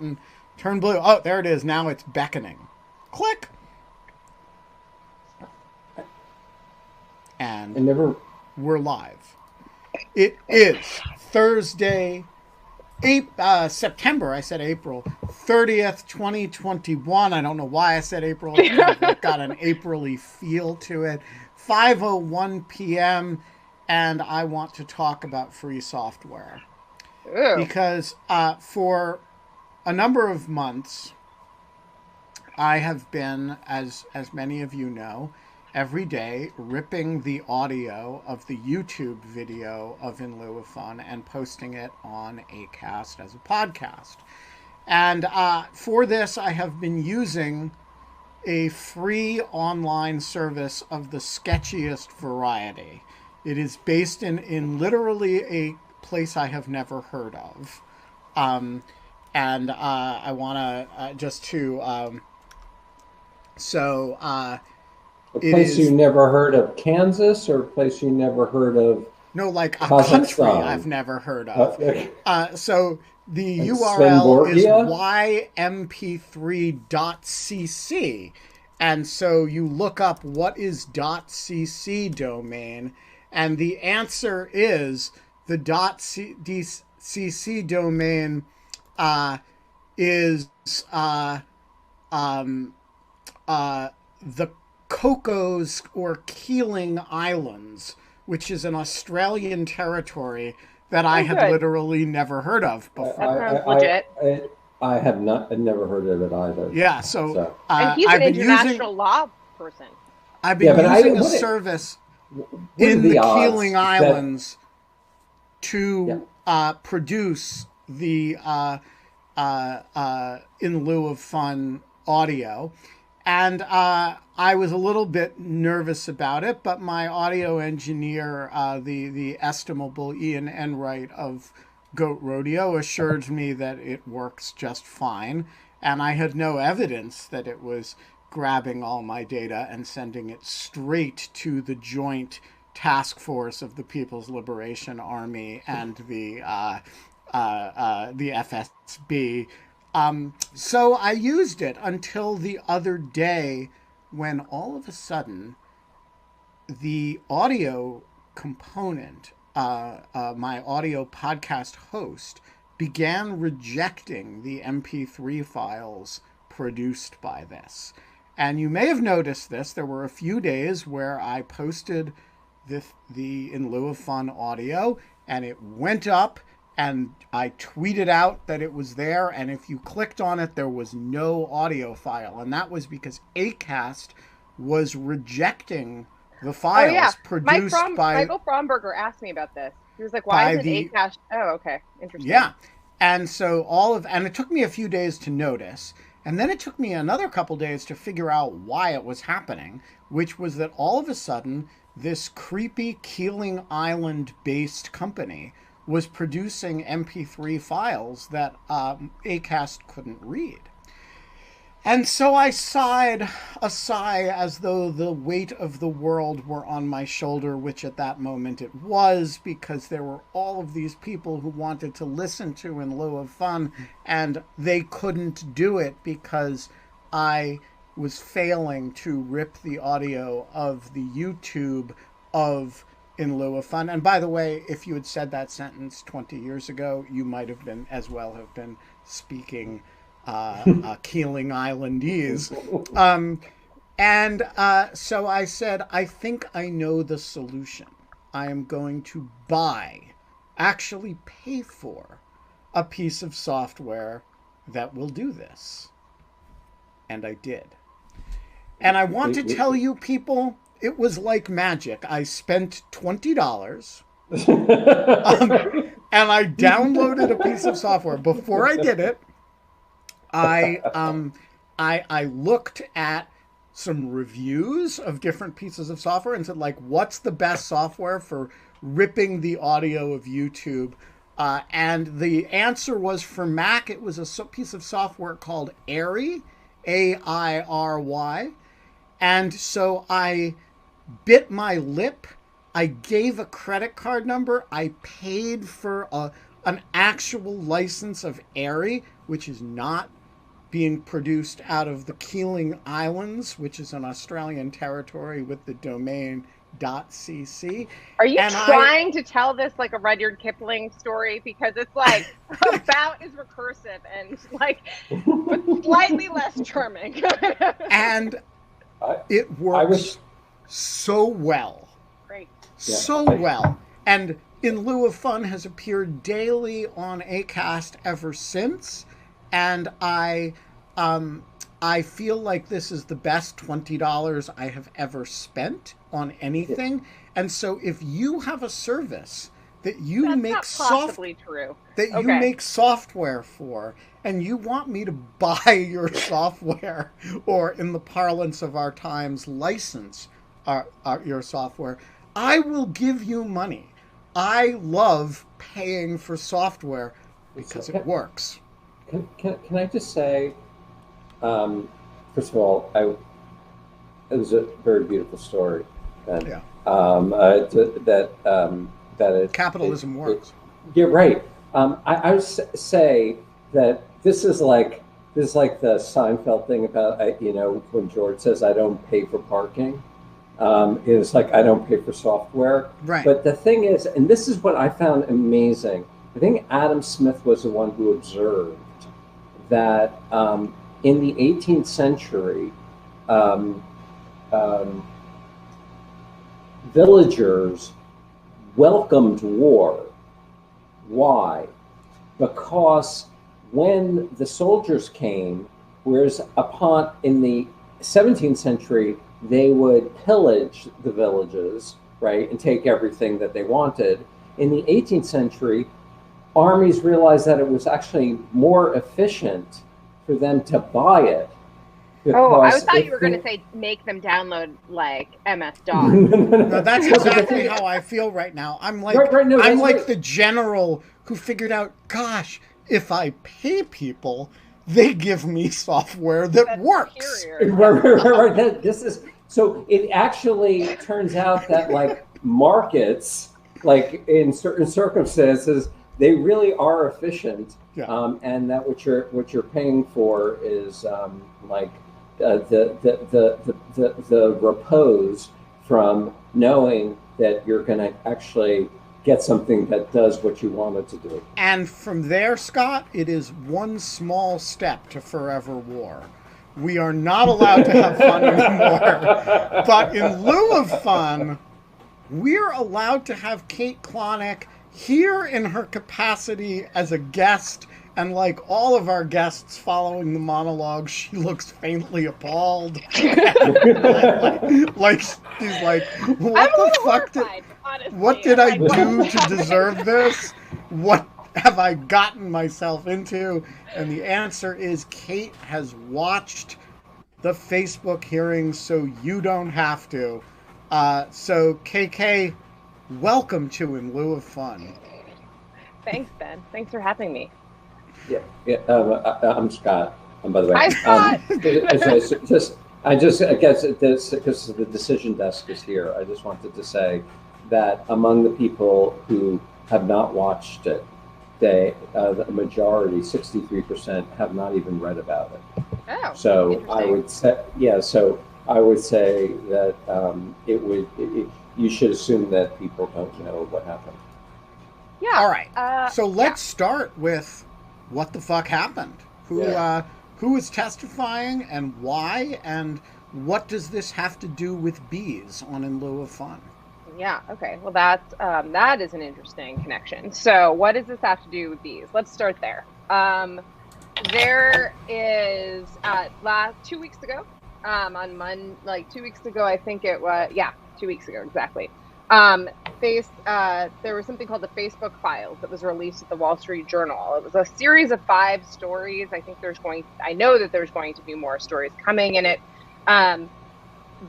And turn blue. Oh, there it is. Now it's beckoning. Click. I And never. we're live. It is Thursday, September, I said April 30th, 2021. I don't know why I said April. It kind of like got an April-y feel to it. 5:01 p.m. And I want to talk about free software. Ooh. Because for a number of months, I have been, as many of you know, every day ripping the audio of the YouTube video of In Lieu of Fun and posting it on Acast as a podcast. And for this, I have been using a free online service of the sketchiest variety. It is based in literally a place I have never heard of. And I want to just to A it place is you never heard of, Kansas, or a place you never heard of, no like a country I've Kazakhstan? never heard of. Like So the Sven URL is Borgia? ymp3.cc, and so you look up what is .cc domain, and the answer is the .cc domain is the Cocos or Keeling Islands, which is an Australian territory that I Oh, had good. literally never heard of I, before. That sounds I, legit. I have not. I've never heard of it either. Yeah, so So And he's I've an been using international law person. I've yeah, been but using a what service what are in the odds Keeling that? Islands Yeah. to produce the In Lieu of Fun audio. And I was a little bit nervous about it, but my audio engineer, the estimable Ian Enright of Goat Rodeo, assured me that it works just fine. And I had no evidence that it was grabbing all my data and sending it straight to the joint task force of the People's Liberation Army and the FSB. So I used it until the other day when all of a sudden the audio component, my audio podcast host, began rejecting the MP3 files produced by this. And you may have noticed this. There were a few days where I posted the In Lieu of Fun audio, and it went up, and I tweeted out that it was there, and if you clicked on it, there was no audio file. And that was because Acast was rejecting the Oh files yeah, produced by Michael Fromberger asked me about this. He was like, "Why isn't the Acast?" Oh, okay, interesting. yeah. And so and it took me a few days to notice. And then it took me another couple days to figure out why it was happening, which was that all of a sudden, this creepy Keeling Island based company was producing MP3 files that Acast couldn't read. And so I sighed a sigh as though the weight of the world were on my shoulder, which at that moment it was, because there were all of these people who wanted to listen to In Lieu of Fun, and they couldn't do it because I was failing to rip the audio of the YouTube of In Lieu of Fun. And by the way, if you had said that sentence 20 years ago, you might have been have been speaking Keeling Islandese. So I said, I think I know the solution. I am going to actually pay for a piece of software that will do this. And I did. And I want to tell you people, it was like magic. I spent $20 and I downloaded a piece of software. Before I did it, I looked at some reviews of different pieces of software and said, like, what's the best software for ripping the audio of YouTube? And the answer was, for Mac, it was a piece of software called Airy, Airy. And so I bit my lip. I gave a credit card number. I paid for an actual license of Airy, which is not being produced out of the Keeling Islands, which is an Australian territory with the domain .cc. Are you trying to tell this like a Rudyard Kipling story? Because it's like about as recursive and like but slightly less charming. And it works so well. Great. So well. And In Lieu of Fun has appeared daily on Acast ever since. And I feel like this is the best $20 I have ever spent on anything. And so if you have a service that you make make software for, and you want me to buy your software, or in the parlance of our times, license your software, I will give you money. I love paying for software because it works. Can I just say, first of all, it was a very beautiful story. And, yeah. That capitalism works. You're right. I would say that this is like the Seinfeld thing about when George says I don't pay for parking. It's like I don't pay for software. Right. But the thing is, and this is what I found amazing. I think Adam Smith was the one who observed that in the 18th century, villagers welcomed war. Why? Because when the soldiers came, whereas in the 17th century, they would pillage the villages, right, and take everything that they wanted. In the 18th century, armies realized that it was actually more efficient for them to buy it. Oh, I thought you were going to say make them download like MS-DOS. No, that's exactly how I feel right now. I'm like the general who figured out, gosh, if I pay people, they give me software that works. Right. This is so. It actually turns out that like markets, like in certain circumstances, they really are efficient. Yeah. And that what you're paying for is like the repose from knowing that you're going to actually get something that does what you want it to do. And from there, Scott, it is one small step to forever war. We are not allowed to have fun anymore. But in lieu of fun, we're allowed to have Kate Klonick here in her capacity as a guest. And like all of our guests following the monologue, she looks faintly appalled. like she's like, what did I do to deserve this? What have I gotten myself into? And the answer is Kate has watched the Facebook hearings, so you don't have to. So KK, welcome to In Lieu of Fun. Thanks, Ben. Thanks for having me. Yeah. I'm Scott. By the way, hi, Scott. I guess this because the decision desk is here. I just wanted to say that among the people who have not watched it, the majority, 63%, have not even read about it. Oh, so I would say, So I would say that you should assume that people don't know what happened. Yeah. All right. So let's start with what the fuck happened. Who is testifying and why, and what does this have to do with bees on In Lieu of Fun? Yeah. Okay. Well, that is an interesting connection. So, what does this have to do with bees? Let's start there. There is 2 weeks ago, on Monday, like 2 weeks ago, I think it was. Yeah, 2 weeks ago exactly. There was something called the Facebook Files that was released at the Wall Street Journal. It was a series of 5 stories. I know that there's going to be more stories coming in it.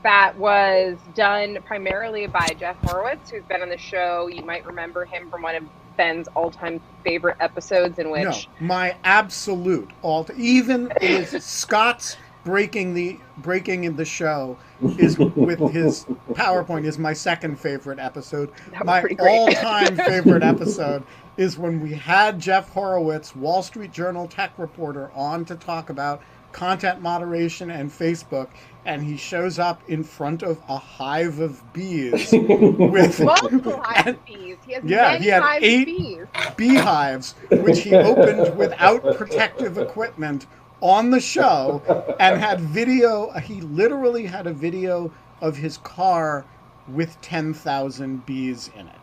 That was done primarily by Jeff Horowitz, who's been on the show. You might remember him from one of Ben's all-time favorite episodes in which... No, my absolute even is Scott's breaking in the show is with his PowerPoint is my second favorite episode. My all-time favorite episode is when we had Jeff Horowitz, Wall Street Journal tech reporter, on to talk about content moderation and Facebook, and he shows up in front of a hive of bees with multiple hives of bees. He had 8 beehives, which he opened without protective equipment on the show, and had video. He literally had a video of his car with 10,000 bees in it.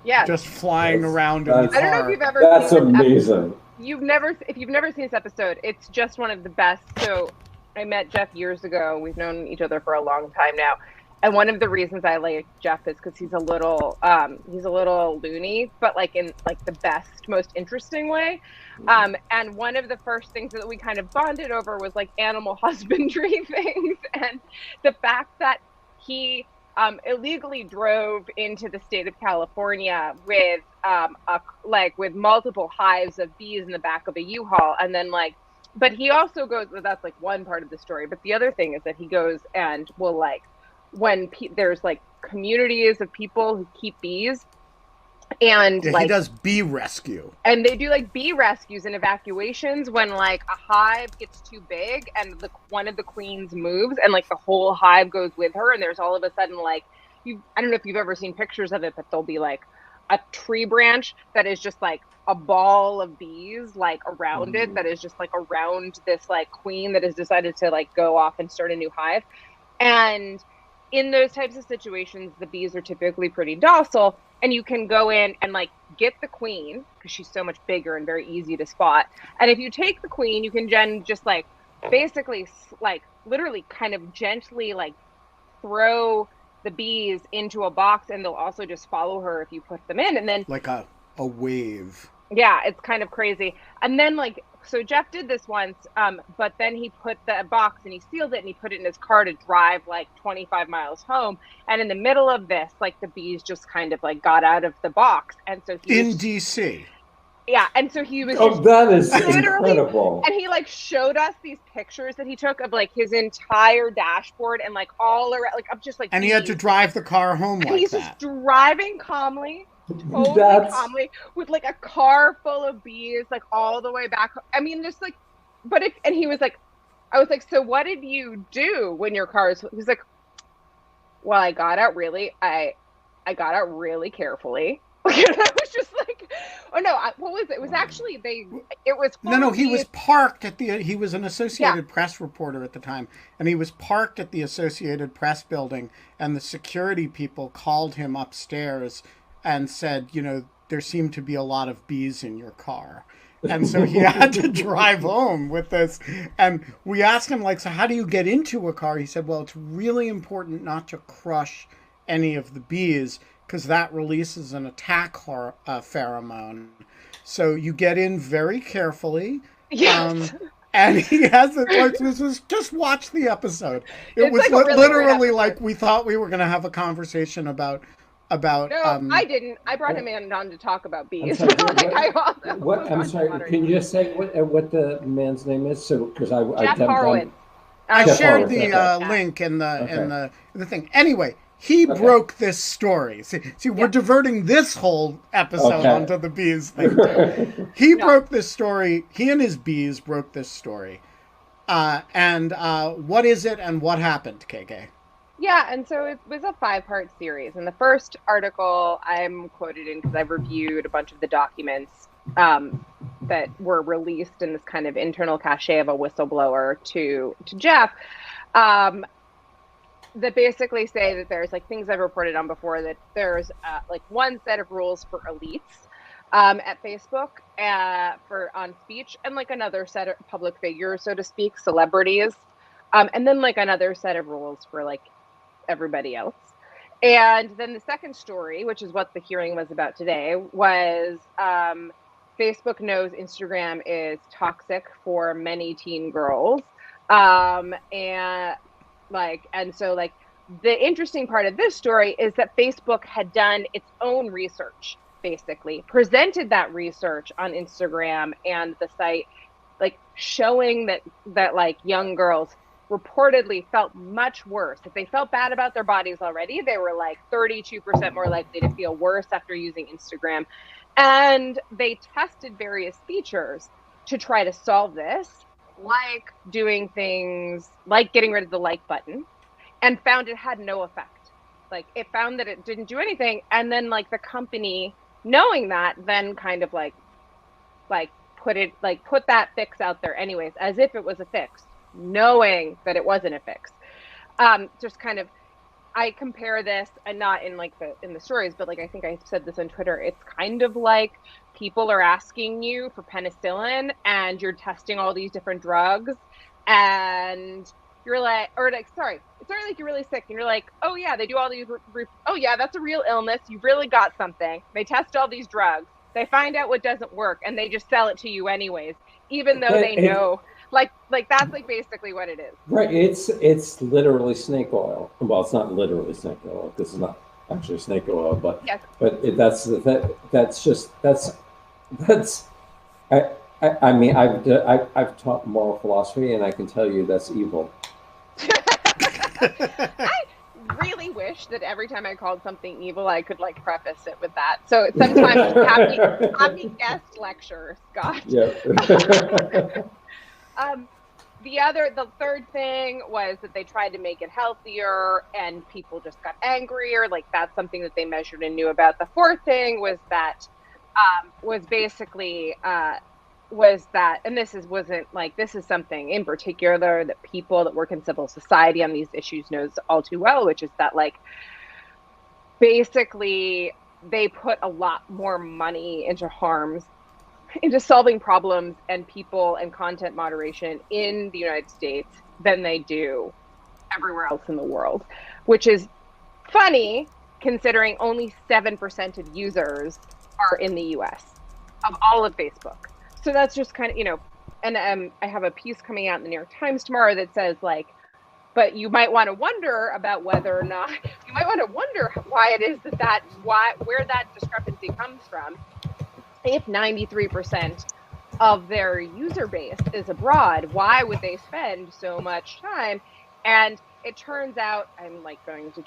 Yeah, just flying around in the car. I don't know if you've ever. That's seen amazing. If you've never seen this episode, it's just one of the best. So I met Jeff years ago. We've known each other for a long time now. And one of the reasons I like Jeff is because he's a little loony, but like in like the best, most interesting way. And one of the first things that we kind of bonded over was like animal husbandry things, and the fact that he illegally drove into the state of California with with multiple hives of bees in the back of a U-Haul, and then but he also goes. That's like one part of the story, but the other thing is that he goes and will when there's like communities of people who keep bees, and he does bee rescue, and they do like bee rescues and evacuations when like a hive gets too big and one of the queens moves and like the whole hive goes with her, and there's all of a sudden I don't know if you've ever seen pictures of it, but there'll be like a tree branch that is just like a ball of bees like around it, that is just like around this like queen that has decided to like go off and start a new hive. And in those types of situations, the bees are typically pretty docile, and you can go in and like get the queen because she's so much bigger and very easy to spot. And if you take the queen, you can just like basically like literally kind of gently like throw the bees into a box, and they'll also just follow her if you put them in. And then like a wave. Yeah, it's kind of crazy. And then so Jeff did this once, but then he put the box and he sealed it and he put it in his car to drive like 25 miles home. And in the middle of this, like the bees just kind of like got out of the box. And so he in DC. Yeah, and so he was that is incredible. And he like showed us these pictures that he took of like his entire dashboard and like all around, like I'm just like. And he had to drive the car home like that. He's just driving calmly. Calmly with like a car full of bees, like all the way back. I mean, just like, and he was like, I was like, so what did you do when your car is? He was like, well, I got out really carefully. I was just like, oh no, what was it? It was actually he was parked at he was an Associated Press reporter at the time, and he was parked at the Associated Press building, and the security people called him upstairs and said, there seemed to be a lot of bees in your car. And so he had to drive home with this. And we asked him, so how do you get into a car? He said, well, it's really important not to crush any of the bees because that releases an attack pheromone. So you get in very carefully. Yes. And he has it. Just watch the episode. It was literally like we thought we were going to have a conversation about. No, I didn't. I brought him on to talk about bees. I'm sorry. Can you just say what the man's name is? So because Jeff Horowitz. I shared the link in the thing. Anyway, he broke this story. See, we're diverting this whole episode onto the bees thing. He broke this story. He and his bees broke this story. And what is it and what happened, KK? Yeah, and so it was a 5-part series. And the first article I'm quoted in because I've reviewed a bunch of the documents that were released in this kind of internal cachet of a whistleblower to Jeff, that basically say that there's like things I've reported on before, that there's like one set of rules for elites at Facebook on speech, and like another set of public figures, so to speak, celebrities, and then like another set of rules for like everybody else. And then the second story, which is what the hearing was about today, was Facebook knows Instagram is toxic for many teen girls. And so the interesting part of this story is that Facebook had done its own research, basically presented that research on Instagram and the site, like showing that like young girls reportedly felt much worse. If they felt bad about their bodies already, they were like 32% more likely to feel worse after using Instagram. And they tested various features to try to solve this, like doing things like getting rid of the like button, and found it had no effect. Like it found that it didn't do anything. And then like the company, knowing that, then kind of like put that fix out there anyways, as if it was a fix, knowing that it wasn't a fix. Just kind of, I compare this, and not in like in the stories, but like I think I said this on Twitter. It's kind of like people are asking you for penicillin, and you're testing all these different drugs, and you're like, sorry, like you're really sick, and you're like, oh yeah, they do all these, oh yeah, that's a real illness. You've really got something. They test all these drugs. They find out what doesn't work, and they just sell it to you anyways, even though they know. Like that's like basically what it is. Right. It's literally snake oil. Well, it's not literally snake oil. This is not actually snake oil, but yes. I mean, I've taught moral philosophy, and I can tell you that's evil. I really wish that every time I called something evil, I could like preface it with that. So sometimes happy guest lecture, Scott. Yeah. The third thing was that they tried to make it healthier, and people just got angrier. Like that's something that they measured and knew about. The fourth thing was that and this is something in particular that people that work in civil society on these issues knows all too well, which is that like basically they put a lot more money into solving problems and people and content moderation in the United States than they do everywhere else in the world, which is funny considering only 7% of users are in the US of all of Facebook. So that's just kind of, and I have a piece coming out in the New York Times tomorrow that says like, but you might want to wonder about why it is where that discrepancy comes from. If 93% of their user base is abroad, why would they spend so much time? And it turns out, I'm like going to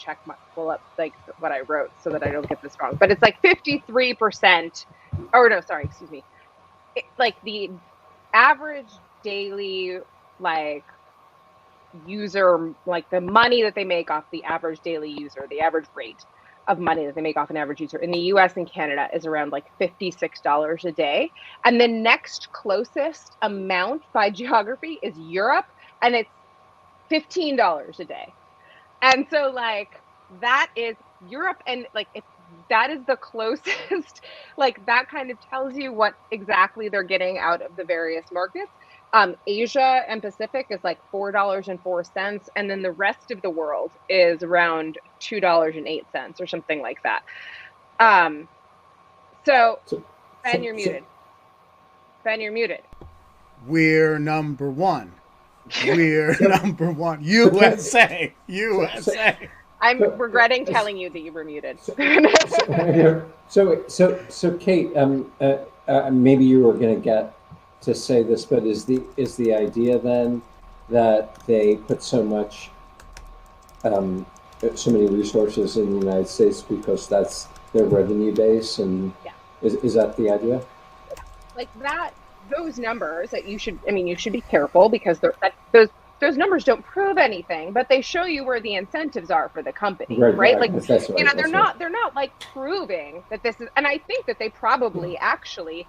pull up like what I wrote so that I don't get this wrong, but it's like 53%, like the average daily like user, like the money that they make off the average daily user, the average rate of money that they make off an average user in the US and Canada is around like $56 a day. And the next closest amount by geography is Europe, and it's $15 a day. And so like that is Europe, and like if that is the closest, like that kind of tells you what exactly they're getting out of the various markets. Asia and Pacific is like $4.04, and then the rest of the world is around $2.08 or something like that. Ben, you're muted. Ben, you're muted. We're number one. We're number one. USA. USA. I'm regretting telling you that you were muted. So Kate, maybe you were going to get to say this, but is the idea then that they put so many resources in the United States because that's their revenue base, and yeah. Is that the idea? Like that, those numbers that you should be careful because those numbers don't prove anything, but they show you where the incentives are for the company, right? Like that's right, they're not like proving that this is, and I think that they probably actually,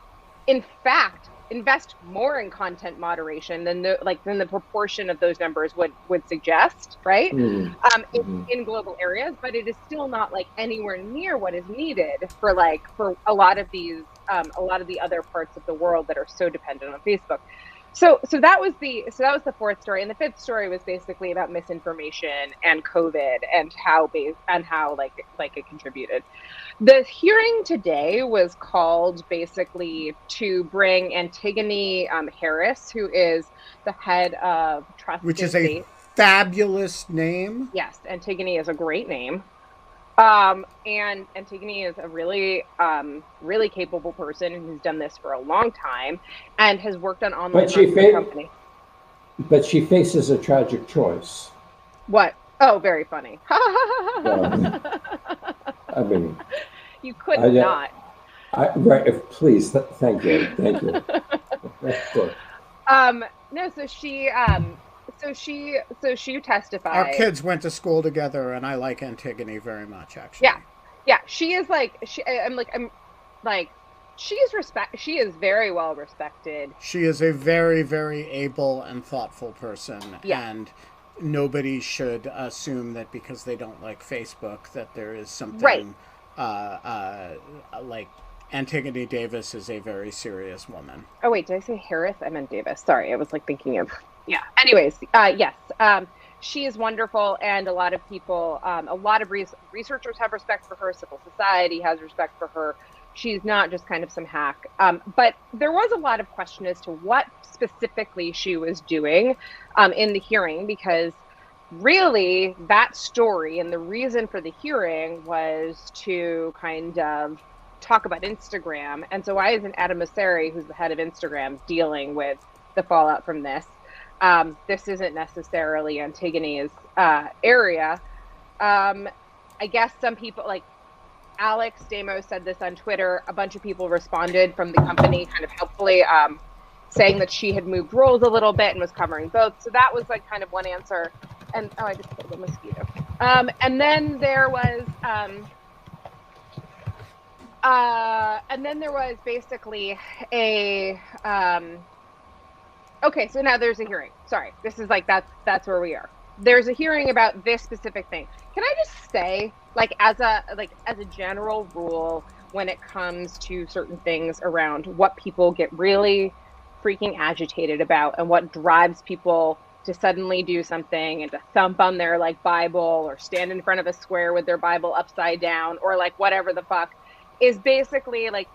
in fact, invest more in content moderation than the proportion of those numbers would suggest, right? In global areas, but it is still not like anywhere near what is needed for a lot of the other parts of the world that are so dependent on Facebook. So that was the fourth story, and the fifth story was basically about misinformation and COVID and how it contributed. The hearing today was called basically to bring Antigone Harris, who is the head of Trust, which is a fabulous name. Yes, Antigone is a great name. And Antigone is a really, really capable person who's done this for a long time and has worked on online marketing company. But she faces a tragic choice. What? Oh, very funny. I mean, you could not. Right, please, thank you. No, so she testified. Our kids went to school together, and I like Antigone very much, actually. Yeah. She is she is very well respected. She is a very, very able and thoughtful person, and nobody should assume that because they don't like Facebook that there is something like Antigone Davis is a very serious woman. Oh wait, did I say Harris? I meant Davis. Sorry, I was like thinking of Anyways, yes, she is wonderful, and a lot of people, a lot of researchers have respect for her. Civil society has respect for her. She's not just kind of some hack. But there was a lot of question as to what specifically she was doing in the hearing, because really that story and the reason for the hearing was to kind of talk about Instagram. And so why isn't Adam Mosseri, who's the head of Instagram, dealing with the fallout from this? This isn't necessarily Antigone's area. I guess some people, like Alex Stamos said this on Twitter, a bunch of people responded from the company kind of helpfully, saying that she had moved roles a little bit and was covering both. So that was like kind of one answer. And I just killed a mosquito. And then there was basically a okay, so now there's a hearing. Sorry, this is like that's where we are. There's a hearing about this specific thing. Can I just say, like as a general rule, when it comes to certain things around what people get really freaking agitated about and what drives people to suddenly do something and to thump on their like Bible or stand in front of a square with their Bible upside down or like whatever the fuck, is basically like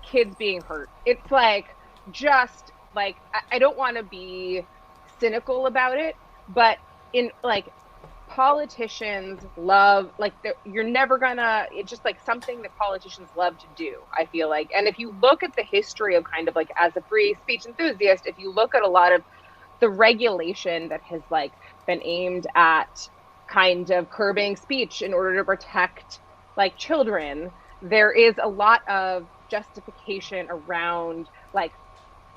kids being hurt. It's like just like I don't want to be cynical about it, but in like politicians love like you're never gonna, it's just like something that politicians love to do, I feel like. And if you look at the history of kind of like, as a free speech enthusiast, if you look at a lot of the regulation that has like been aimed at kind of curbing speech in order to protect like children, there is a lot of justification around like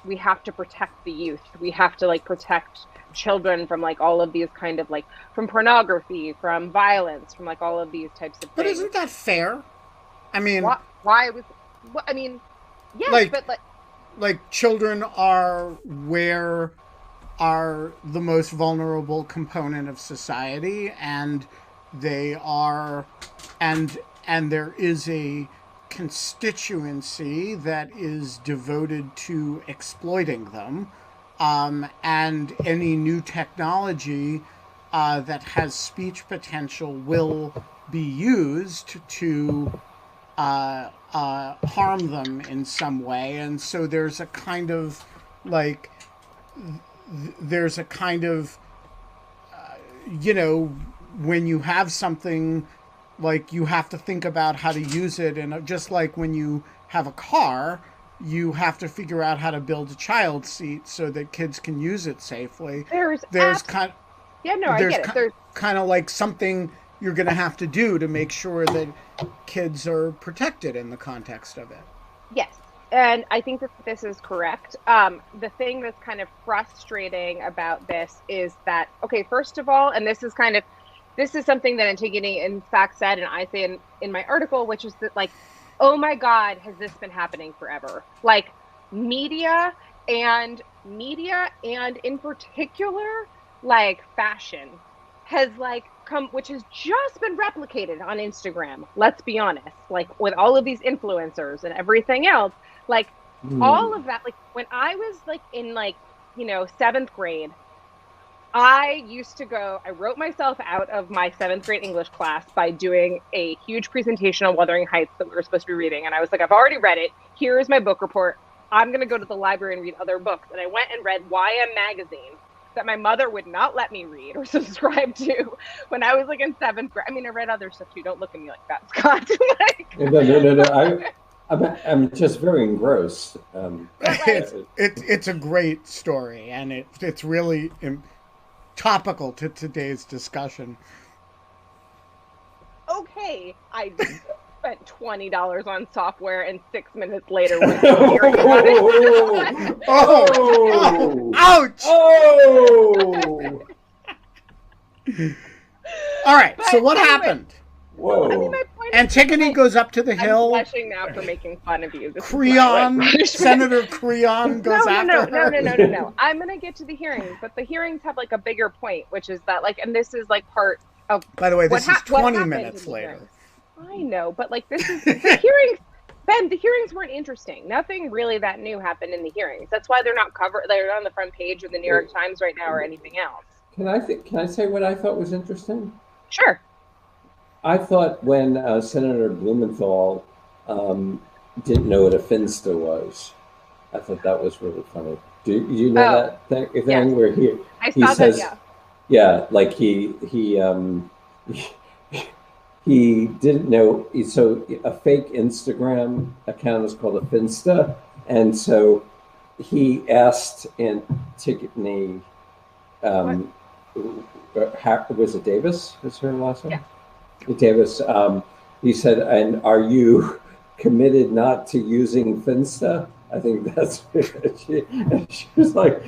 we have to protect the youth, we have to like protect children from like all of these kind of like from pornography, from violence, from like all of these types of things. But isn't that fair? I mean, why was I mean, yes, like, but like children are the most vulnerable component of society, and they are and there is a constituency that is devoted to exploiting them, and any new technology that has speech potential will be used to harm them in some way. And so there's a kind of like you know, when you have something, like you have to think about how to use it, and just like when you have a car, you have to figure out how to build a child seat so that kids can use it safely. There's kind of like something you're going to have to do to make sure that kids are protected in the context of it. Yes, and I think that this is correct. The thing that's kind of frustrating about this is that, okay, first of all, and this is something that Antigone in fact said, and I say in my article, which is that like, oh my God, has this been happening forever? Like media and in particular, like fashion has like come, which has just been replicated on Instagram. Let's be honest, like with all of these influencers and everything else, like all of that, like when I was like in like, you know, 7th grade, I wrote myself out of my 7th grade English class by doing a huge presentation on Wuthering Heights that we were supposed to be reading. And I was like, I've already read it. Here is my book report. I'm going to go to the library and read other books. And I went and read YM Magazine that my mother would not let me read or subscribe to when I was like in 7th grade. I mean, I read other stuff too. Don't look at me like that, Scott. No. I'm just very engrossed. It's a great story, and it's really topical to today's discussion. Okay, I spent $20 on software, and 6 minutes later we're hearing about it. Oh, ouch! Oh! All right, But so what anyway, happened? Whoa! I mean, my point Antigone is, goes up to the I'm hill. blushing now for making fun of you. This is my, Creon, punishment. Senator Creon goes after her. No. I'm gonna get to the hearings, but the hearings have like a bigger point, which is that and this is like part of. By the way, this is what 20 happened minutes in the later. hearings. I know, but this is the hearings. Ben, the hearings weren't interesting. Nothing really that new happened in the hearings. That's why they're not covered. They're not on the front page of the New York Times right now or anything else. Can I say what I thought was interesting? Sure. I thought when Senator Blumenthal didn't know what a finsta was, I thought that was really funny. Do you know that thing yes. where I he saw says, that, yeah, like he didn't know. So a fake Instagram account is called a finsta, and so he asked Antigone, was it Davis? Is her last name? Yeah. Davis. He said, "And are you committed not to using Finsta?" I think that's she was like,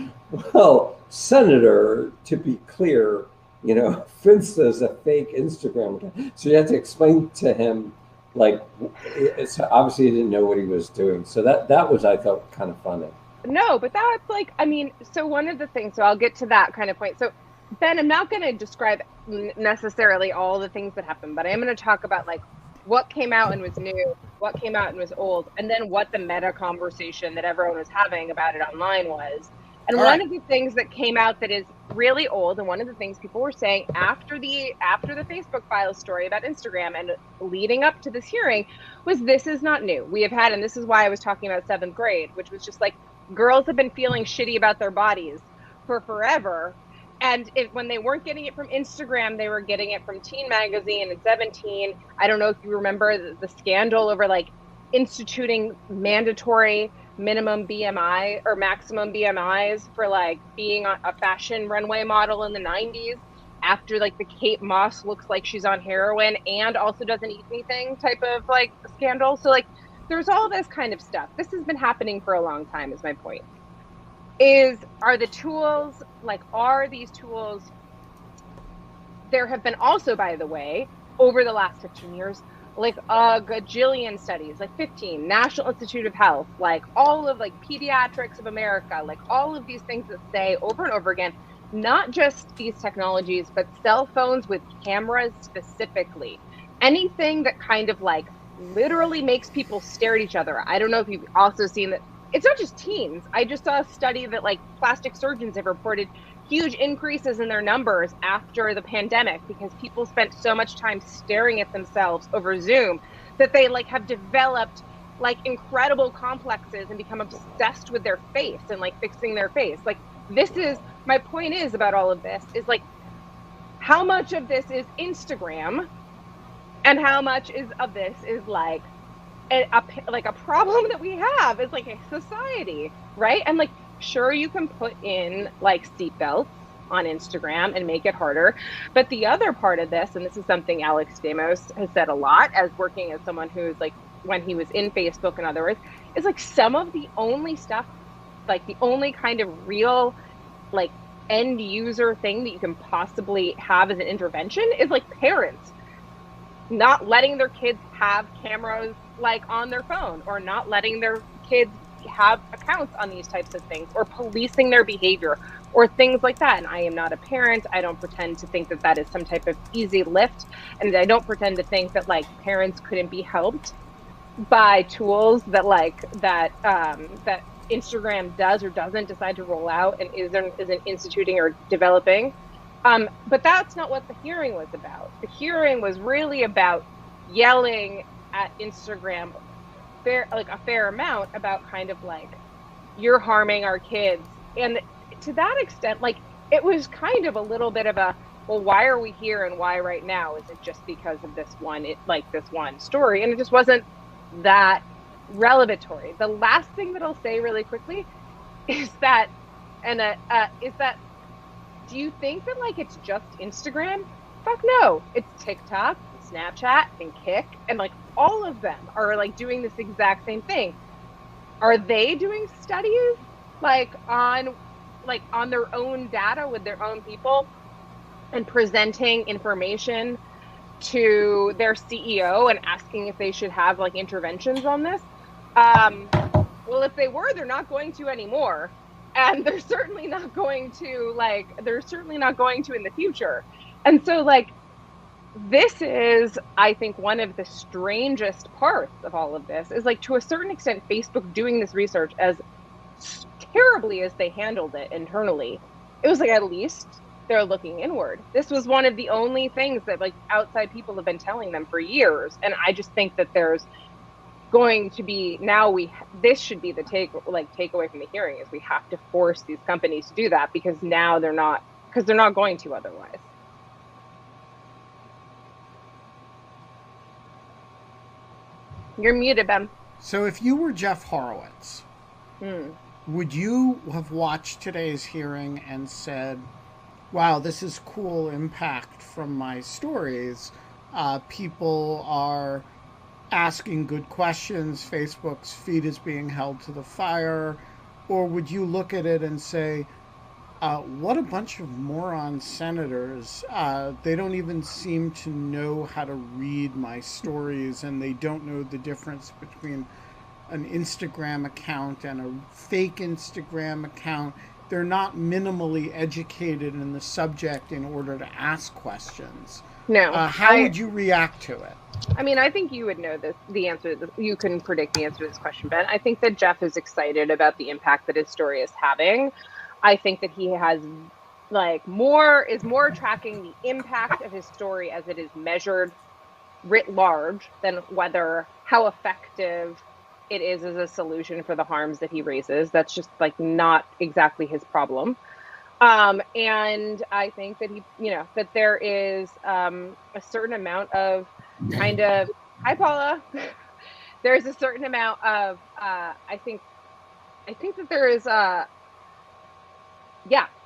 "Well, Senator, to be clear, Finsta is a fake Instagram account." So you had to explain to him, so obviously he didn't know what he was doing. So that was, I thought, kind of funny. No, but that's so one of the things, so I'll get to that kind of point. So Ben, I'm not going to describe necessarily all the things that happened, but I am going to talk about what came out and was new, what came out and was old, and then what the meta conversation that everyone was having about it online was. And one of the things that came out that is really old, and one of the things people were saying after the Facebook Files story about Instagram and leading up to this hearing was, this is not new. We have had, and this is why I was talking about 7th grade, which was just girls have been feeling shitty about their bodies for forever. And when they weren't getting it from Instagram, they were getting it from Teen Magazine and 17. I don't know if you remember the scandal over instituting mandatory minimum BMI or maximum BMIs for being a fashion runway model in the 90s, after the Kate Moss looks like she's on heroin and also doesn't eat anything type of scandal. So there's all this kind of stuff. This has been happening for a long time, is my point. Are the tools, are these tools, there have been also, by the way, over the last 15 years, a gajillion studies, 15, National Institute of Health, all of Pediatrics of America, all of these things that say over and over again, not just these technologies, but cell phones with cameras specifically. Anything that kind of literally makes people stare at each other. I don't know if you've also seen that. It's not just teens. I just saw a study that plastic surgeons have reported huge increases in their numbers after the pandemic because people spent so much time staring at themselves over Zoom that they have developed incredible complexes and become obsessed with their face and fixing their face. This is my point is about all of this is how much of this is Instagram and how much of this is a problem that we have as a society, right? And sure, you can put in seatbelts on Instagram and make it harder, but the other part of this, and this is something Alex Stamos has said a lot as working as someone who's when he was in Facebook and other words, is some of the only stuff, the only kind of real end user thing that you can possibly have as an intervention is parents not letting their kids have cameras on their phone, or not letting their kids have accounts on these types of things, or policing their behavior, or things like that. And I am not a parent. I don't pretend to think that that is some type of easy lift. And I don't pretend to think that parents couldn't be helped by tools that that Instagram does or doesn't decide to roll out and isn't instituting or developing. But that's not what the hearing was about. The hearing was really about yelling at Instagram a fair amount about kind of you're harming our kids. And to that extent, it was kind of a little bit of a, well, why are we here and why right now? Is it just because of this one, this one story? And it just wasn't that revelatory. The last thing that I'll say really quickly is that, do you think that like it's just Instagram? Fuck no. It's TikTok, Snapchat, and Kik, and like all of them are like doing this exact same thing. Are they doing studies like on their own data with their own people and presenting information to their CEO and asking if they should have like interventions on this? Well, if they were, they're not going to anymore. And they're certainly not going to in the future. And so like, this is, I think, one of the strangest parts of all of this is like, to a certain extent, Facebook doing this research as terribly as they handled it internally, it was like, at least they're looking inward. This was one of the only things that like outside people have been telling them for years. And I just think that there's going to be this should be the takeaway from the hearing is we have to force these companies to do that because now they're not going to otherwise. You're muted, Ben. So if you were Jeff Horowitz, would you have watched today's hearing and said, wow, this is cool impact from my stories. People are asking good questions. Facebook's feed is being held to the fire. Or would you look at it and say, what a bunch of moron senators. They don't even seem to know how to read my stories, and they don't know the difference between an Instagram account and a fake Instagram account. They're not minimally educated in the subject in order to ask questions. No. How would you react to it? I mean, I think you would know the answer. You can predict the answer to this question, Ben. I think that Jeff is excited about the impact that his story is having. I think that he has is more tracking the impact of his story as it is measured writ large than how effective it is as a solution for the harms that he raises. That's just like not exactly his problem. And I think that that there is a certain amount of hi Paula. There's a certain amount of I think that there is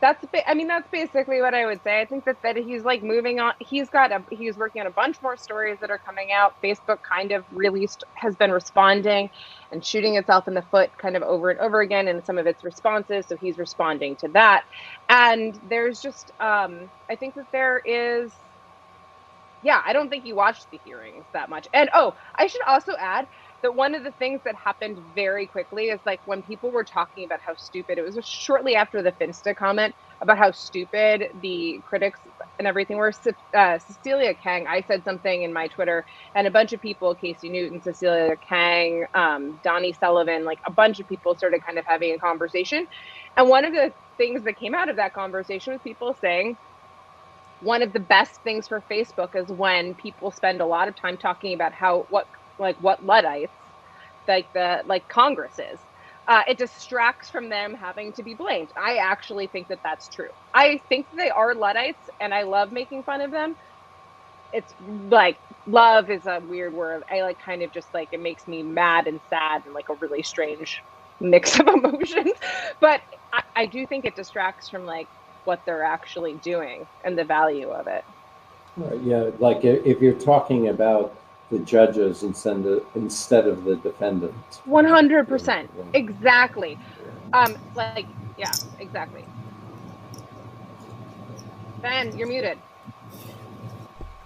that's basically what I would say. I think that he's like moving on. He's working on a bunch more stories that are coming out. Facebook kind of has been responding and shooting itself in the foot kind of over and over again in some of its responses. So he's responding to that. And there's just, I think that there is, I don't think you watched the hearings that much. And I should also add that one of the things that happened very quickly is like when people were talking about how stupid, it was shortly after the Finsta comment about how stupid the critics and everything were. Cecilia Kang, I said something in my Twitter, and a bunch of people, Casey Newton, Cecilia Kang, Donnie Sullivan, like a bunch of people started kind of having a conversation. And one of the things that came out of that conversation was people saying, one of the best things for Facebook is when people spend a lot of time talking about what Luddites, like Congress is. It distracts from them having to be blamed. I actually think that that's true. I think they are Luddites, and I love making fun of them. It's like, love is a weird word. I like kind of just like, it makes me mad and sad and like a really strange mix of emotions. But I do think it distracts from like what they're actually doing and the value of it. Yeah, like if you're talking about the judges instead of the defendant. 100%. Exactly. Exactly. Ben, you're muted.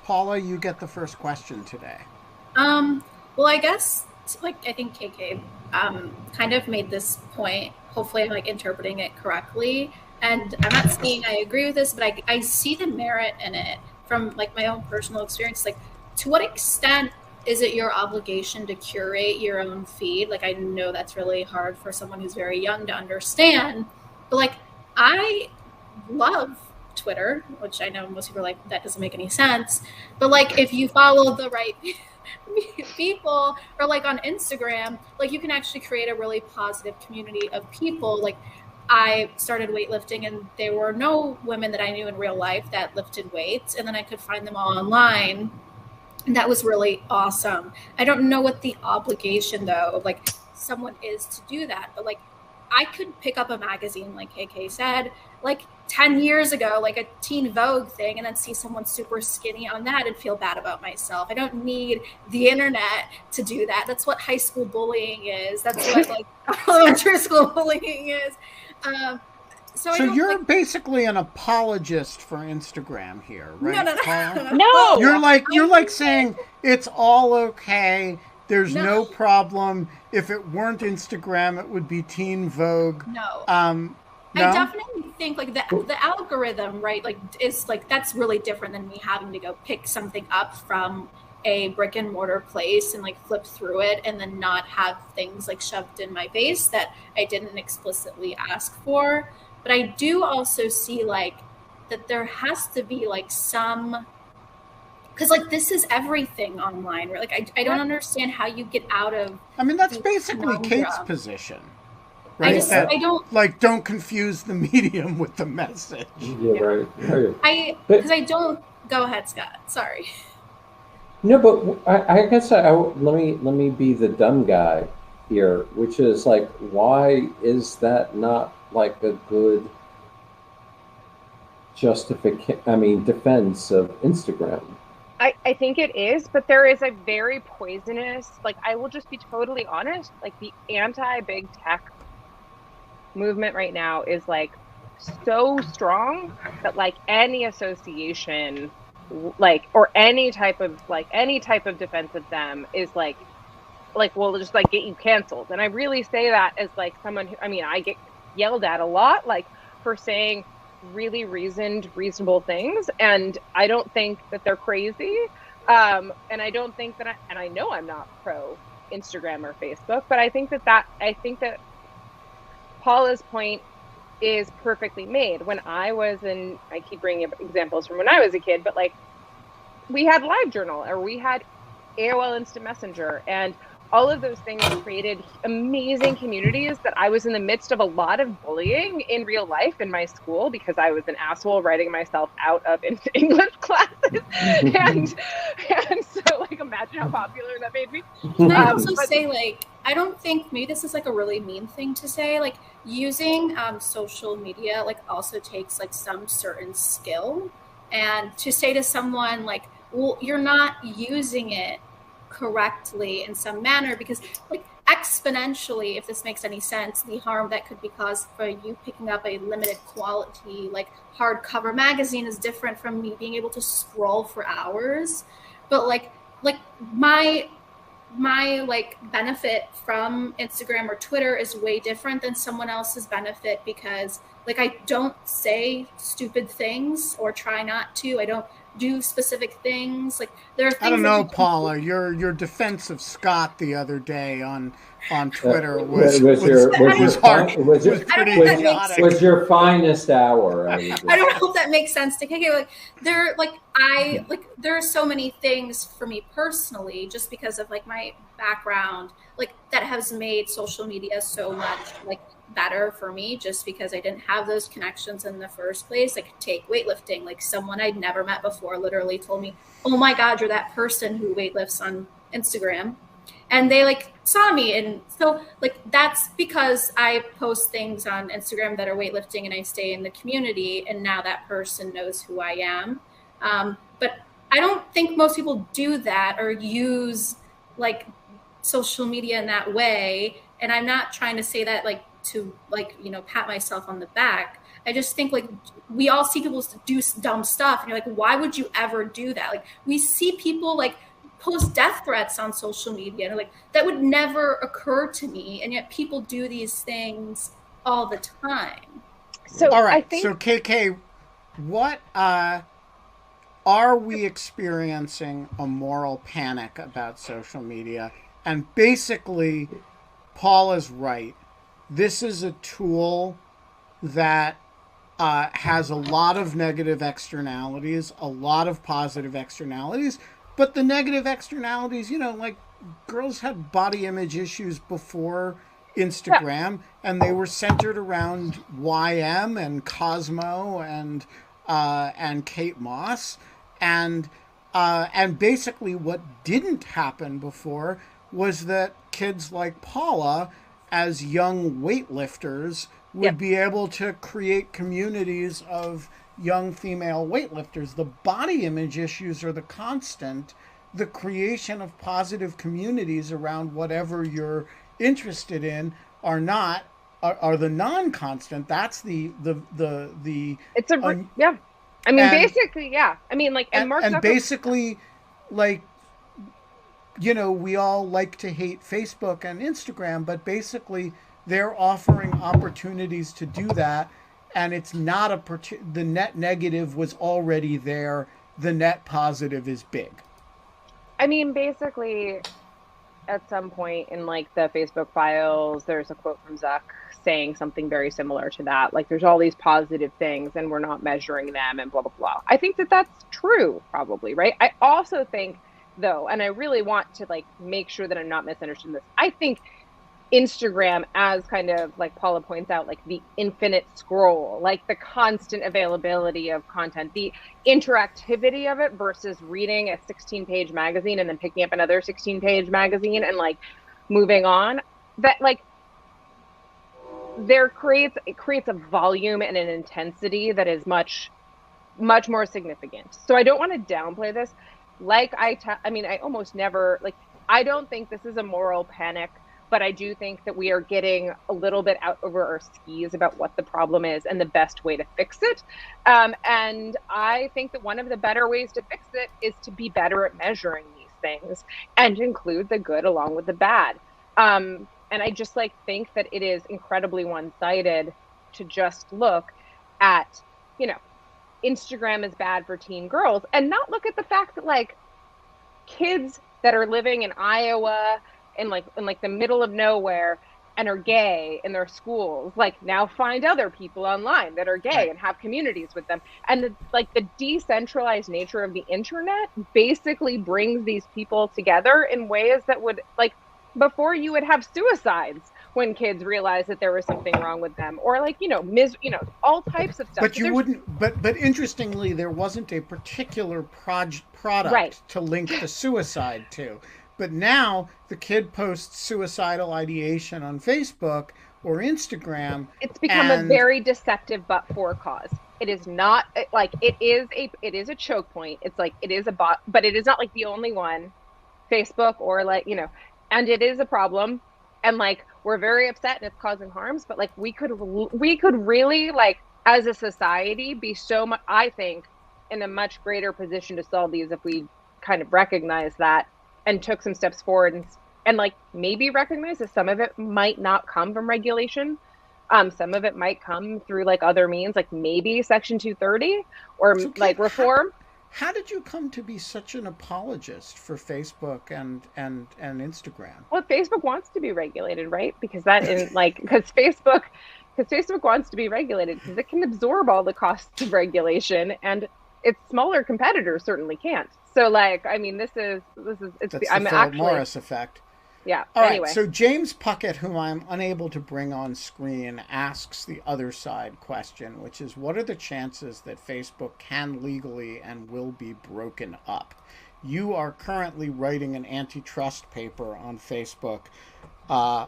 Paula, you get the first question today. Well, I guess, I think KK kind of made this point. Hopefully I'm interpreting it correctly. And I'm not saying I agree with this, but I see the merit in it from my own personal experience. To what extent is it your obligation to curate your own feed? I know that's really hard for someone who's very young to understand, but I love Twitter, which I know most people are that doesn't make any sense. But if you follow the right people, or on Instagram, you can actually create a really positive community of people. I started weightlifting, and there were no women that I knew in real life that lifted weights, and then I could find them all online. And that was really awesome. I don't know what the obligation though of like someone is to do that, but like I could pick up a magazine like KK said, like 10 years ago, like a Teen Vogue thing, and then see someone super skinny on that and feel bad about myself. I don't need the internet to do that. That's what high school bullying is. That's what like elementary school bullying is. So you're basically an apologist for Instagram here, right? No. No, You're like saying it's all okay. There's no problem. If it weren't Instagram, it would be Teen Vogue. No. No? I definitely think like the algorithm, right? Like is like that's really different than me having to go pick something up from a brick and mortar place and like flip through it and then not have things like shoved in my face that I didn't explicitly ask for. But I do also see like that there has to be like some, because like this is everything online, right? Like I don't understand how you get out of. I mean, that's basically Kate's position, right? I don't like don't confuse the medium with the message. Yeah, right. Because I don't. Go ahead, Scott. Sorry. No, but I guess let me be the dumb guy here, which is like, why is that not like a good defense of Instagram? I think it is, but there is a very poisonous, like, I will just be totally honest, like the anti-big tech movement right now is like so strong that like any association, like, or any type of defense of them is like we'll just like get you canceled. And I really say that as like someone who, I mean, I get yelled at a lot, like for saying really reasonable things, and I don't think that they're crazy, and I don't think that I know I'm not pro Instagram or Facebook, but I think that Paula's point is perfectly made. When I was in, I keep bringing up examples from when I was a kid, but like we had LiveJournal or we had AOL Instant Messenger, and all of those things created amazing communities that I was in the midst of a lot of bullying in real life in my school because I was an asshole writing myself out of English classes. and so like imagine how popular that made me. Can I also say, like, I don't think, maybe this is like a really mean thing to say, like using social media like also takes like some certain skill, and to say to someone like, well, you're not using it correctly in some manner, because like exponentially, if this makes any sense, the harm that could be caused for you picking up a limited quality like hardcover magazine is different from me being able to scroll for hours. But like my like benefit from Instagram or Twitter is way different than someone else's benefit, because like I don't say stupid things or try not to. I don't do specific things. Like there are things I don't know, Paula, your defense of Scott the other day on Twitter was your finest hour. I don't know if that makes sense to KK. Like there are so many things for me personally, just because of like my background, like that has made social media so much like better for me, just because I didn't have those connections in the first place. Like take weightlifting, like someone I'd never met before literally told me, oh my God, you're that person who weightlifts on Instagram. And they like saw me. And so like, that's because I post things on Instagram that are weightlifting and I stay in the community. And now that person knows who I am. But I don't think most people do that or use like social media in that way. And I'm not trying to say that like to like, you know, pat myself on the back. I just think like we all see people do dumb stuff and you're like, why would you ever do that? Like we see people like post death threats on social media and like that would never occur to me, and yet people do these things all the time. So all right, I think... so KK, what are we experiencing a moral panic about social media? And basically Paul is right. This is a tool that has a lot of negative externalities, a lot of positive externalities. But the negative externalities, you know, like girls had body image issues before Instagram, and they were centered around YM and Cosmo and Kate Moss. And And basically, what didn't happen before was that kids like Paula, as young weightlifters, would be able to create communities of young female weightlifters. The body image issues are the constant. The creation of positive communities around whatever you're interested in are not, are the non-constant. That's the it's a yeah. I mean, basically, yeah. I mean, like, and Mark Zuckerberg, basically, like, you know, we all like to hate Facebook and Instagram, but basically they're offering opportunities to do that, and it's not the net negative was already there. The net positive is big. I mean, basically, at some point in like the Facebook files, there's a quote from Zuck saying something very similar to that. Like, there's all these positive things and we're not measuring them and blah, blah, blah. I think that that's true, probably, right? I also think, though, and I really want to like make sure that I'm not misunderstanding this, I think Instagram, as kind of like Paula points out, like the infinite scroll, like the constant availability of content, the interactivity of it versus reading a 16-page magazine and then picking up another 16-page magazine and like moving on, that like it creates a volume and an intensity that is much more significant. So I don't want to downplay this. Like I mean, I almost never, like, I don't think this is a moral panic, but I do think that we are getting a little bit out over our skis about what the problem is and the best way to fix it. And I think that one of the better ways to fix it is to be better at measuring these things and include the good along with the bad. And I just like think that it is incredibly one-sided to just look at, you know, Instagram is bad for teen girls and not look at the fact that like kids that are living in Iowa in like the middle of nowhere and are gay in their schools, like now find other people online that are gay and have communities with them. And the decentralized nature of the internet basically brings these people together in ways that would, like, before you would have suicides when kids realized that there was something wrong with them, or like, all types of stuff. But you wouldn't, but interestingly, there wasn't a particular product to link the suicide to. But now the kid posts suicidal ideation on Facebook or Instagram. It's become a very deceptive but for cause. It is not like it is a choke point. It's like it is a bot, but it is not like the only one. Facebook or like, and it is a problem. And like, we're very upset and it's causing harms, but like we could really, like, as a society be so much, I think, in a much greater position to solve these if we kind of recognize that and took some steps forward and like maybe recognize that some of it might not come from regulation. Some of it might come through like other means, like maybe Section 230 or like reform. How did you come to be such an apologist for Facebook and Instagram? Well, Facebook wants to be regulated, right? Because Facebook wants to be regulated because it can absorb all the costs of regulation, and its smaller competitors certainly can't. So, like, I mean, it's the Philip Morris effect. Yeah. All anyway. right. So James Puckett, whom I'm unable to bring on screen, asks the other side question, which is, what are the chances that Facebook can legally and will be broken up? You are currently writing an antitrust paper on Facebook. Are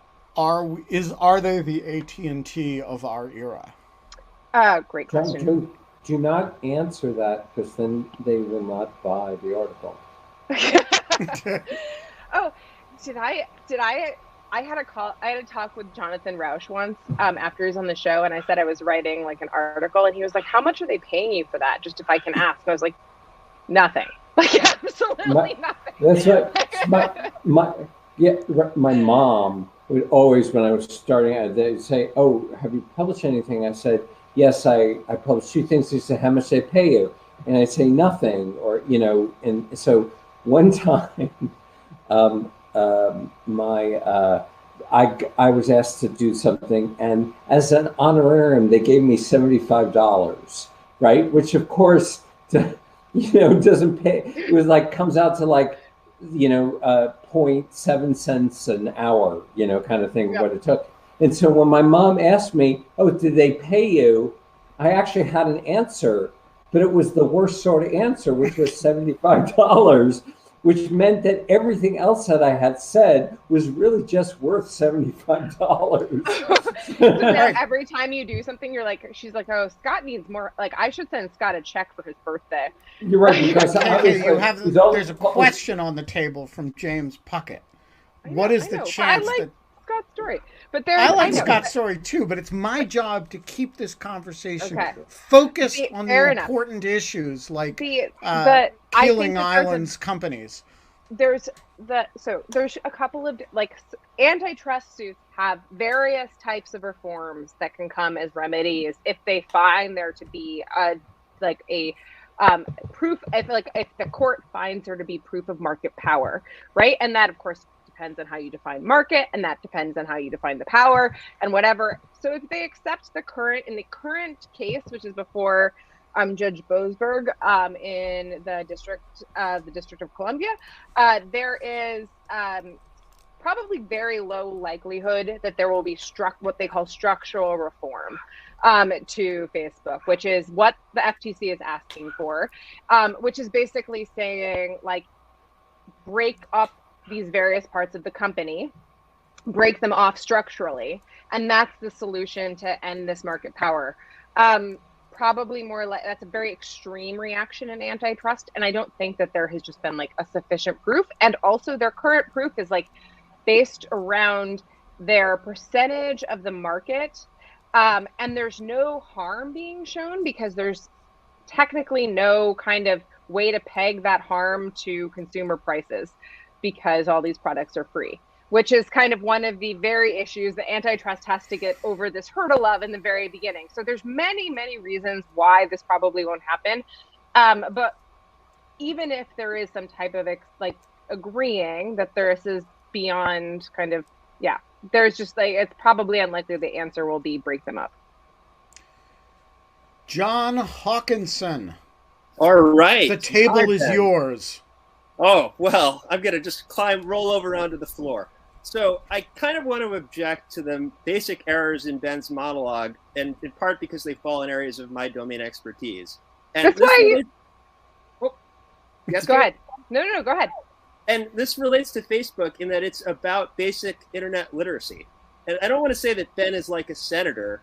they the AT&T of our era? Great question. Do not answer that, because then they will not buy the article. Oh. I had a talk with Jonathan Rauch once after he was on the show, and I said I was writing like an article, and he was like, how much are they paying you for that, just if I can ask? I was like, nothing. Like, absolutely nothing. That's right. My mom would always, when I was starting, they'd say, oh, have you published anything? I said, yes, I published 2 things. They said, how much they pay you? And I'd say nothing, or, and so one time, I was asked to do something, and as an honorarium, they gave me $75, right? Which of course, doesn't pay. It was like, comes out to like, 0.7 cents an hour, kind of thing, what it took. And so when my mom asked me, oh, did they pay you? I actually had an answer, but it was the worst sort of answer, which was $75, which meant that everything else that I had said was really just worth $75. So now every time you do something, you're like, she's like, oh, Scott needs more. Like, I should send Scott a check for his birthday. You're right, because there's a question on the table from James Puckett. What is the chance I like that Scott's story? But I like Scott's story too, but it's my job to keep this conversation focused on the important issues like Peeling Islands companies. There's a couple of like antitrust suits have various types of reforms that can come as remedies if they find there to be proof, if the court finds there to be proof of market power, right? And that of course depends on how you define market, and that depends on how you define the power and whatever. So if they accept in the current case, which is before Judge Boasberg in the District of Columbia, there is probably very low likelihood that there will be what they call structural reform to Facebook, which is what the FTC is asking for, which is basically saying like break up these various parts of the company, break them off structurally, and that's the solution to end this market power. Probably more like that's a very extreme reaction in antitrust, and I don't think that there has just been like a sufficient proof. And also their current proof is like based around their percentage of the market, and there's no harm being shown because there's technically no kind of way to peg that harm to consumer prices because all these products are free, which is kind of one of the very issues that antitrust has to get over this hurdle of in the very beginning. So there's many, many reasons why this probably won't happen. But even if there is some type of agreeing that this is beyond kind of, there's just it's probably unlikely the answer will be break them up. John Hawkinson. All right. The table is yours. Oh, well, I'm going to just roll over onto the floor. So I kind of want to object to the basic errors in Ben's monologue, and in part because they fall in areas of my domain expertise. And that's why yes, go ahead. No, go ahead. And this relates to Facebook in that it's about basic internet literacy. And I don't want to say that Ben is like a senator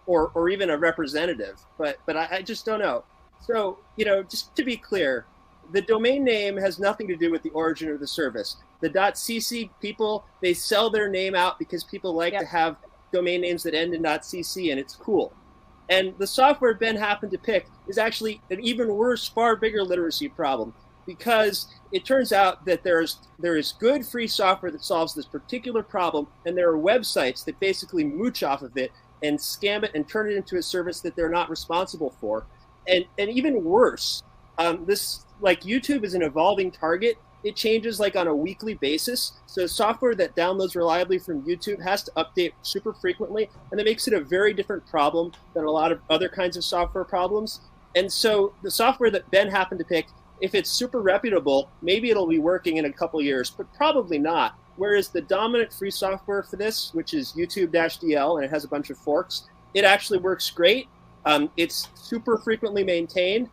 or even a representative, but I just don't know. So, just to be clear, the domain name has nothing to do with the origin of the service. The .cc people, they sell their name out because people like to have domain names that end in .cc, and it's cool. And the software Ben happened to pick is actually an even worse, far bigger literacy problem, because it turns out that there is good free software that solves this particular problem, and there are websites that basically mooch off of it and scam it and turn it into a service that they're not responsible for. And even worse, YouTube is an evolving target. It changes on a weekly basis. So software that downloads reliably from YouTube has to update super frequently, and that makes it a very different problem than a lot of other kinds of software problems. And so the software that Ben happened to pick, if it's super reputable, maybe it'll be working in a couple years, but probably not. Whereas the dominant free software for this, which is YouTube-DL, and it has a bunch of forks, it actually works great. It's super frequently maintained.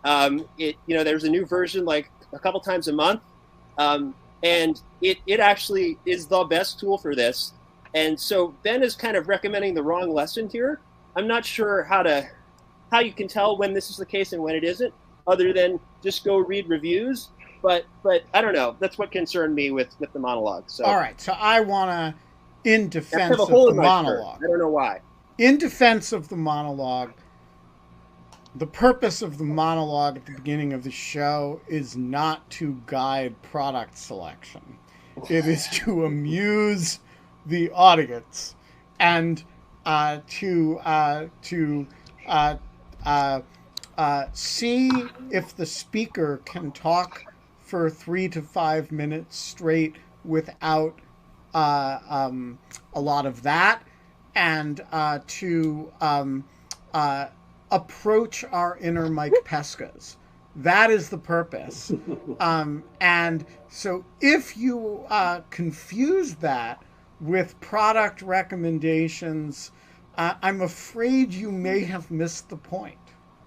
There's a new version a couple times a month, and it actually is the best tool for this. And so Ben is kind of recommending the wrong lesson here. I'm not sure how you can tell when this is the case and when it isn't, other than just go read reviews. But I don't know. That's what concerned me with the monologue. So all right. So I want to, in defense of the monologue. I don't know why. In defense of the monologue, the purpose of the monologue at the beginning of the show is not to guide product selection. It is to amuse the audience and to see if the speaker can talk for 3 to 5 minutes straight without a lot of that, and to approach our inner Mike Pescas. That is the purpose. And so if you confuse that with product recommendations, I'm afraid you may have missed the point.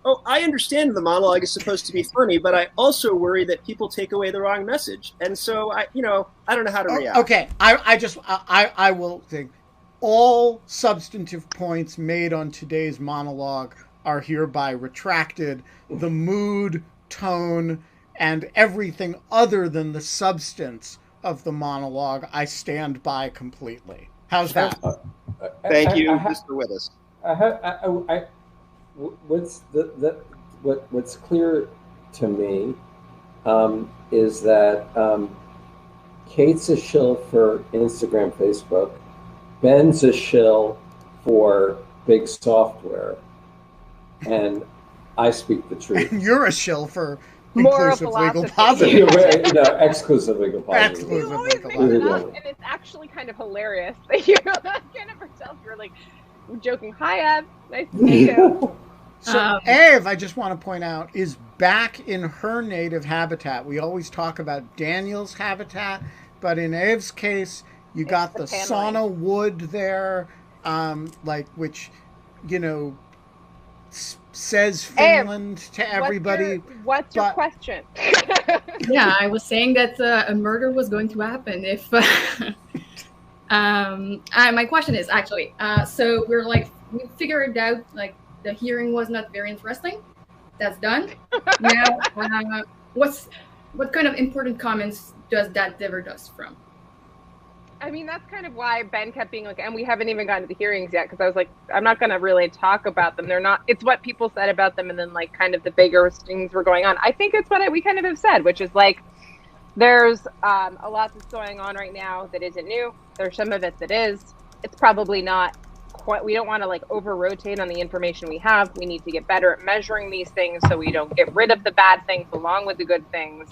oh, I understand the monologue is supposed to be funny, but I also worry that people take away the wrong message. And so I don't know how to react. Okay, I will think all substantive points made on today's monologue are hereby retracted. The mood, tone, and everything other than the substance of the monologue, I stand by completely. How's that? Thank you, Mr. Wittes. What's clear to me is that Kate's a shill for Instagram, Facebook. Ben's a shill for big software, and I speak the truth. You're a shill for Moral inclusive legal philosophy. positive. Exclusive legal positive. Exclusive. You always legal bring it positive. up, and it's actually kind of hilarious that you're not kind of yourself. You're like, I'm joking. Hi, Ev. Nice to meet you. So Eve, I just want to point out, is back in her native habitat. We always talk about Daniel's habitat, but in Eve's case, you got the sauna wood there, which, says Finland to everybody. What's your question? Yeah, I was saying that a murder was going to happen if. My question is actually, so we figured out the hearing was not very interesting. That's done. Now, what kind of important comments does that diverge us from? I mean, that's kind of why Ben kept being like, and we haven't even gotten to the hearings yet, because I was like, I'm not going to really talk about them. They're not, it's what people said about them, and then kind of the bigger things were going on. I think it's what we kind of have said, which is there's a lot that's going on right now that isn't new. There's some of it that is. It's probably not quite, we don't want to over-rotate on the information we have. We need to get better at measuring these things so we don't get rid of the bad things along with the good things.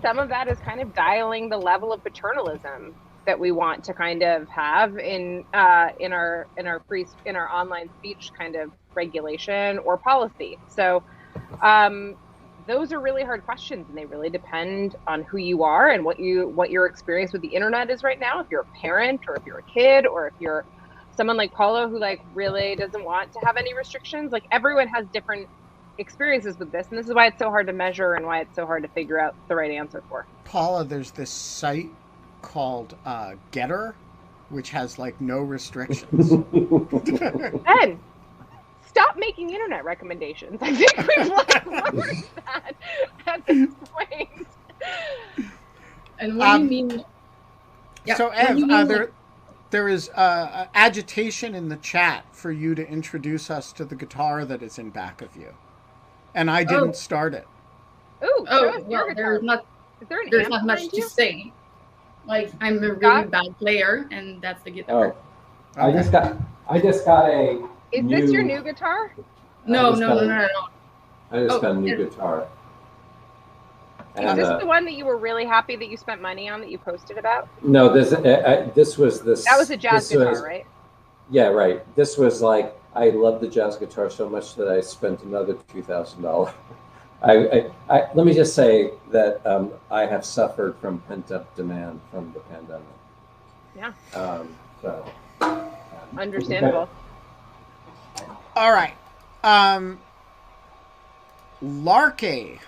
Some of that is kind of dialing the level of paternalism that we want to kind of have in our online speech kind of regulation or policy. So those are really hard questions, and they really depend on who you are and what your experience with the internet is right now. If you're a parent, or if you're a kid, or if you're someone like Paula who really doesn't want to have any restrictions. Everyone has different experiences with this, and this is why it's so hard to measure and why it's so hard to figure out the right answer for. Paula, there's this site called Getter, which has no restrictions. Ben, stop making internet recommendations. I think we've learned that at this point. And what do you mean? Yeah, so Ev, there is agitation in the chat for you to introduce us to the guitar that is in back of you. And I didn't start it. There's not much to say. I'm a really bad player, and that's the guitar. Oh, I just got a. Is this your new guitar? No. I just got a new guitar. Is this the one that you were really happy that you spent money on, that you posted about? No, this was this. That was a jazz guitar, right? Yeah, right. This was I love the jazz guitar so much that I spent another $2,000. Let me just say that I have suffered from pent-up demand from the pandemic. Yeah. Understandable. All right. Larky,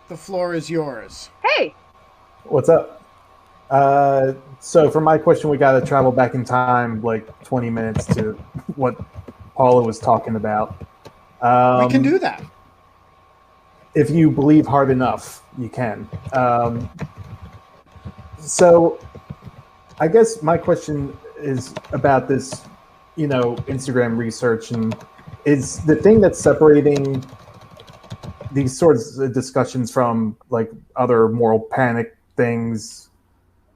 the floor is yours. Hey. What's up? So for my question, we got to travel back in time 20 minutes to what Paula was talking about. We can do that. If you believe hard enough, you can. So I guess my question is about this, Instagram research, and is the thing that's separating these sorts of discussions from other moral panic things,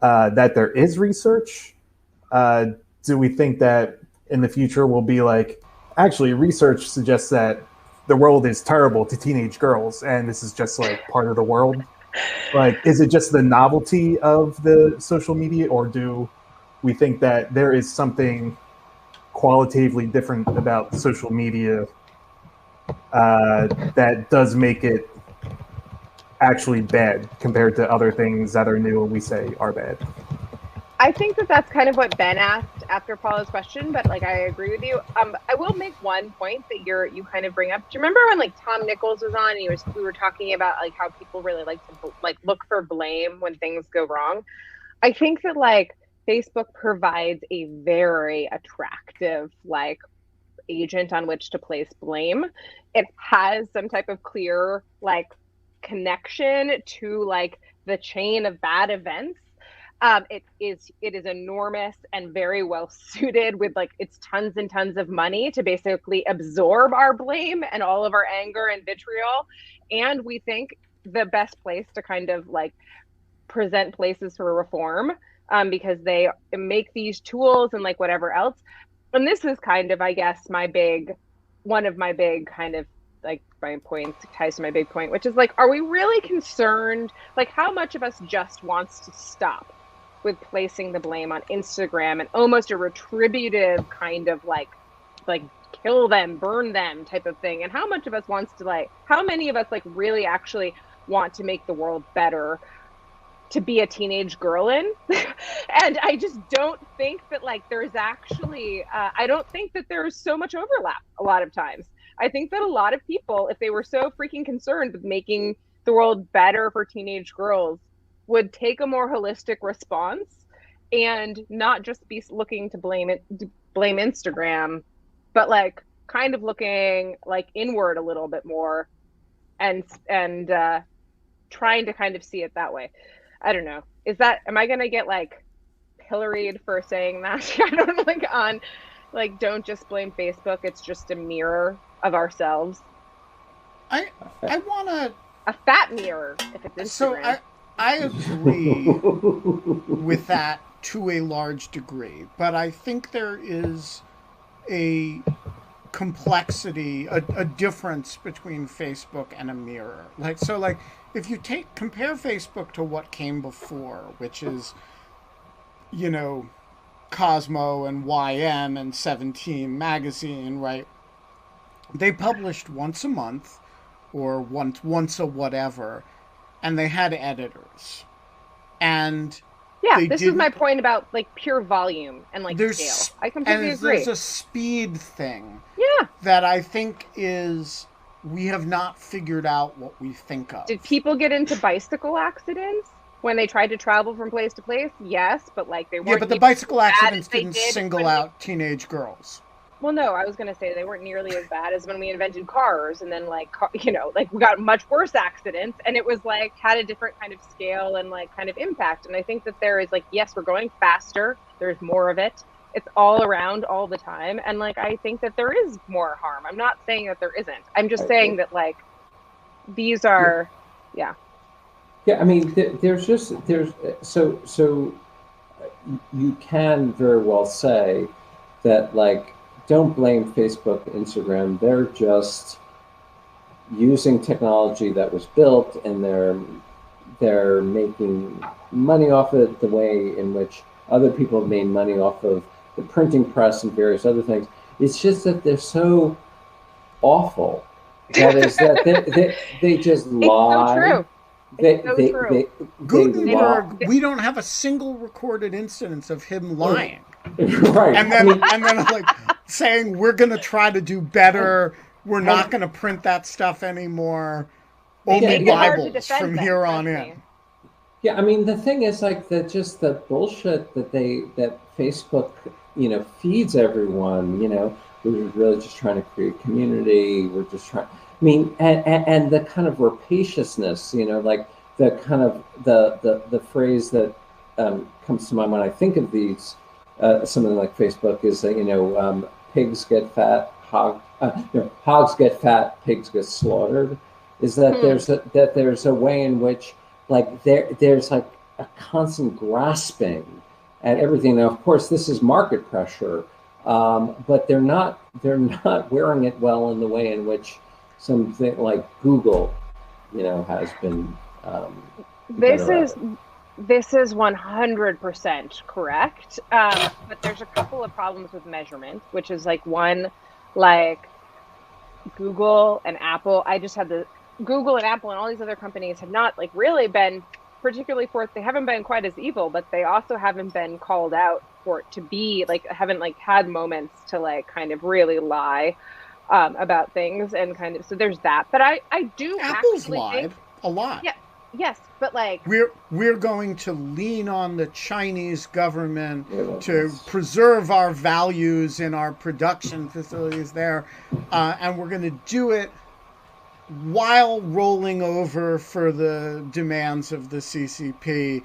that there is research? Do we think that in the future we'll be actually research suggests that the world is terrible to teenage girls, and this is just part of the world? Is it just the novelty of the social media, or do we think that there is something qualitatively different about social media that does make it actually bad compared to other things that are new and we say are bad? I think that that's kind of what Ben asked after Paula's question, but like I agree with you. I will make one point that you kind of bring up. Do you remember when like Tom Nichols was on and we were talking about like how people really like to like look for blame when things go wrong? I think that like Facebook provides a very attractive like agent on which to place blame. It has some type of clear like connection to like the chain of bad events. It is enormous and very well suited with like it's tons and tons of money to basically absorb our blame and all of our anger and vitriol. And we think the best place to kind of like present places for reform, because they make these tools and like whatever else. And this is kind of, I guess, one of my big kind of like my points ties to my big point, which is like, are we really concerned? Like, how much of us just wants to stop with placing the blame on Instagram and almost a retributive kind of like kill them, burn them type of thing? And how much of us wants to like, how many of us like really actually want to make the world better to be a teenage girl in? And I just don't think that like there's actually, I don't think that there's so much overlap a lot of times. I think that a lot of people, if they were so freaking concerned with making the world better for teenage girls, would take a more holistic response and not just be looking to blame Instagram, but like kind of looking like inward a little bit more and trying to kind of see it that way. I don't know. Am I going to get like pilloried for saying that? I don't know, like on like, don't just blame Facebook. It's just a mirror of ourselves. I want to... A fat mirror, if it's Instagram. So I agree with that to a large degree, but I think there is a complexity, a difference between Facebook and a mirror. Like, so like, if you compare Facebook to what came before, which is, you know, Cosmo and YM and 17 magazine, right? They published once a month or once a whatever, and they had editors. And yeah, this is my point about like pure volume and like scale. I completely agree. There's a speed thing. Yeah. That I think is we have not figured out what we think of. Did people get into bicycle accidents when they tried to travel from place to place? Yes, but like they weren't. Yeah, but the bicycle accidents didn't single out teenage girls. Well, no, I was going to say they weren't nearly as bad as when we invented cars, and then like, you know, like we got much worse accidents, and it was like had a different kind of scale and like kind of impact. And I think that there is like, yes, we're going faster. There's more of it. It's all around all the time. And like, I think that there is more harm. I'm not saying that there isn't. I'm just saying that like, these are, yeah. Yeah, I mean, so you can very well say that like, don't blame Facebook, Instagram. They're just using technology that was built, and they're making money off it the way in which other people have made money off of the printing press and various other things. It's just that they're so awful. That is that they just lie. It's so true. Gutenberg, we don't have a single recorded instance of him lying. Right. And then like saying we're going to try to do better. We're not going to print that stuff anymore. Only Bibles from here on in. Yeah, I mean the thing is like just the bullshit that Facebook, you know, feeds everyone. You know, we're really just trying to create community. We're just trying. I mean, and the kind of rapaciousness, you know, like the kind of the phrase that comes to mind when I think of these. Something like Facebook is that, you know, pigs get fat, hogs get fat, pigs get slaughtered. Is that there's a way in which like there's like a constant grasping at everything. Now, of course, this is market pressure, but they're not wearing it well in the way in which something like Google, you know, has been. This is 100% correct, but there's a couple of problems with measurement, which is like one, like Google and Apple. I just had Google and Apple and all these other companies have not like really been particularly for they haven't been quite as evil, but they also haven't been called out for it to be like haven't like had moments to like kind of really lie about things and kind of so there's that. But I do Apple's actually lied think, a lot. yeah, yes, but like we're going to lean on the Chinese government to preserve our values in our production facilities there, and we're going to do it while rolling over for the demands of the CCP.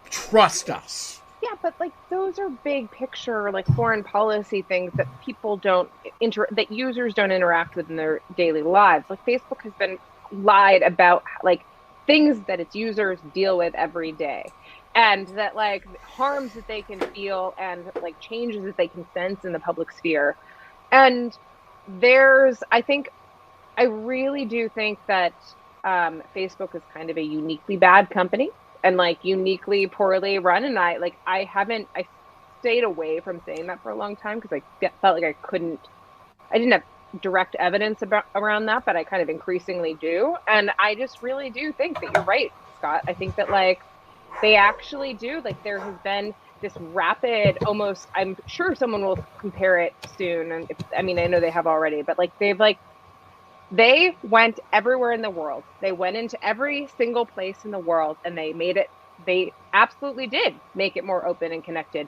Trust us. Yeah, but like those are big picture, like foreign policy things that people don't that users don't interact with in their daily lives. Like Facebook has been lied about, like things that its users deal with every day, and that like harms that they can feel and like changes that they can sense in the public sphere. And I really do think that Facebook is kind of a uniquely bad company and like uniquely poorly run. And I stayed away from saying that for a long time because I felt like I didn't have direct evidence around that, but I kind of increasingly do. And I just really do think that you're right, Scott. I think that like they actually do, like there has been this rapid, almost, I'm sure someone will compare it soon. And I know they have already, but like they went everywhere in the world. They went into every single place in the world and they absolutely did make it more open and connected.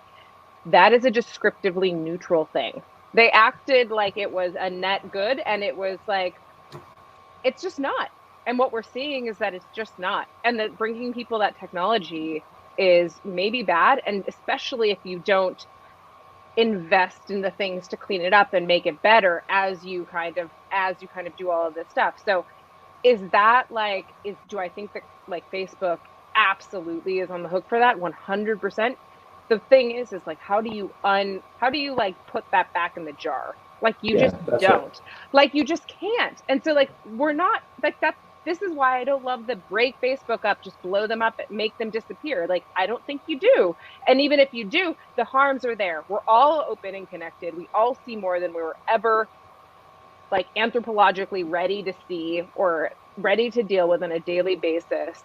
That is a descriptively neutral thing. They acted like it was a net good and it was like, it's just not. And what we're seeing is that it's just not. And that bringing people that technology is maybe bad. And especially if you don't invest in the things to clean it up and make it better as you kind of do all of this stuff. So do I think that like Facebook absolutely is on the hook for that 100%? The thing is like how do you like put that back in the jar? Like you just don't. Right. Like you just can't. And so like we're not like that. This is why I don't love the break Facebook up, just blow them up, make them disappear. Like, I don't think you do. And even if you do, the harms are there. We're all open and connected. We all see more than we were ever like anthropologically ready to see or ready to deal with on a daily basis.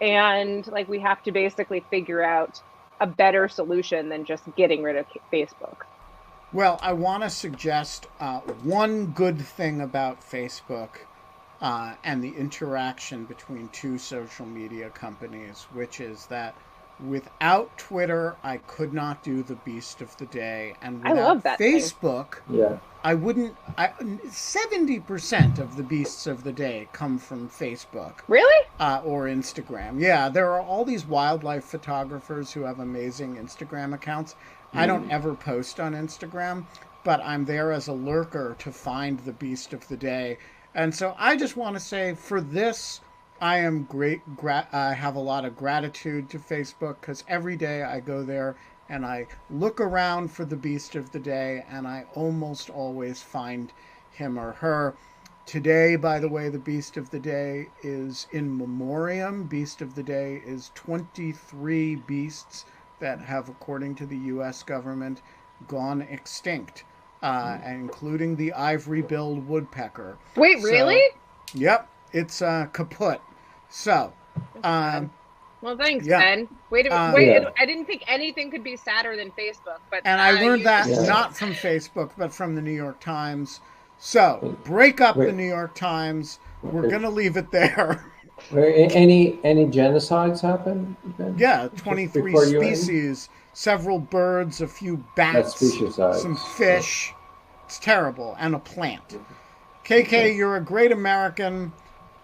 And like, we have to basically figure out a better solution than just getting rid of Facebook. Well, I want to suggest one good thing about Facebook and the interaction between two social media companies, which is that without Twitter, I could not do the Beast of the Day, and without I love that Facebook, yeah, I wouldn't. 70% of the Beasts of the Day come from Facebook, really, or Instagram. Yeah, there are all these wildlife photographers who have amazing Instagram accounts. I don't ever post on Instagram, but I'm there as a lurker to find the Beast of the Day. And so I just want to say for this, I am I have a lot of gratitude to Facebook because every day I go there and I look around for the Beast of the Day and I almost always find him or her. Today, by the way, the Beast of the Day is in memoriam. Beast of the Day is 23 beasts that have, according to the U.S. government, gone extinct. Including the ivory-billed woodpecker. Wait, really? Yep, it's kaput. So, well, thanks, yeah. Ben. Wait, yeah. I didn't think anything could be sadder than Facebook, but I learned that not from Facebook, but from the New York Times. So, break up the New York Times. We're gonna leave it there. Any genocides happen? Ben? Yeah, 23 species. Several birds, a few bats, some fish. It's terrible. And a plant. KK, you're a great American.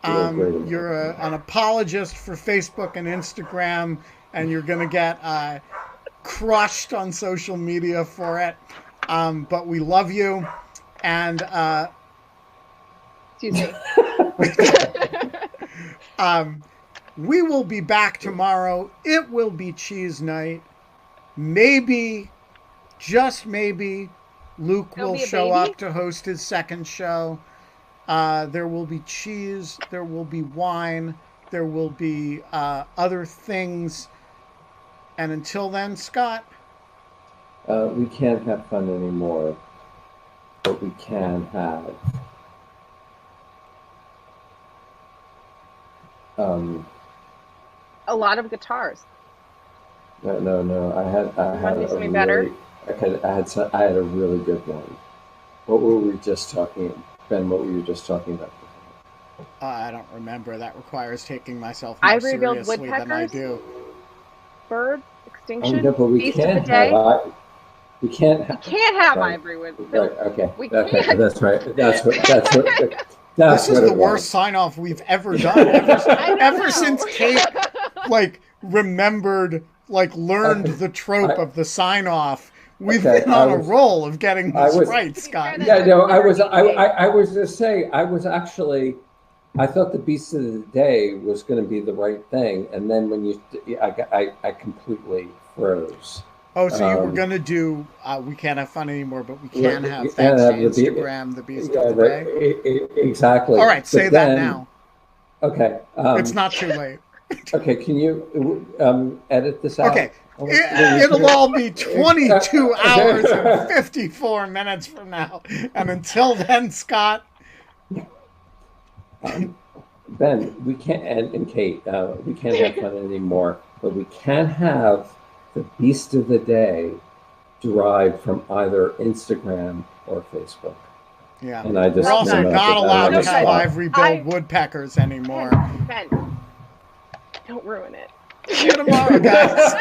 You're an apologist for Facebook and Instagram, and you're going to get crushed on social media for it. But we love you. And excuse me. We will be back tomorrow. It will be cheese night. Maybe, just maybe, Luke will show up to host his second show. There will be cheese. There will be wine. There will be other things. And until then, Scott? We can't have fun anymore, but we can have A lot of guitars. No. I had Want to do a something really, better? I had a really good one. What were we just talking, Ben? What were you just talking about? I don't remember. That requires taking myself more Ivory-billed seriously than I woodpeckers? do. Bird Oh, extinction. no, but we Beast of can't the day. have. We can't. We can't have Right. ivory wood. Right. Okay. We Okay. can't. That's right. That's what. That's what. This is what the it worst was. sign-off we've ever done. Ever since Kate, like, remembered, like, learned the trope of the sign-off, we've been on a roll of getting this right, Scott. Yeah, no, I was just saying, I was actually, I thought the Beast of the Day was going to be the right thing, and then when I completely froze. Oh, so you were going to do, we can't have fun anymore, but we can have, we thanks can't to have the Instagram, the Beast of the Day. Exactly. All right, say But that then- now. Okay. It's not too late. Okay, can you edit this out? Okay, it'll all be 22 hours and 54 minutes from now. And until then, Scott. Ben, we can't, and Kate, we can't have fun anymore, but we can have the Beast of the Day derived from either Instagram or Facebook. Yeah. And I just We're also came up not with that allowed on to the have spot. ivory-billed woodpeckers anymore. Ben, don't ruin it. See you tomorrow, guys.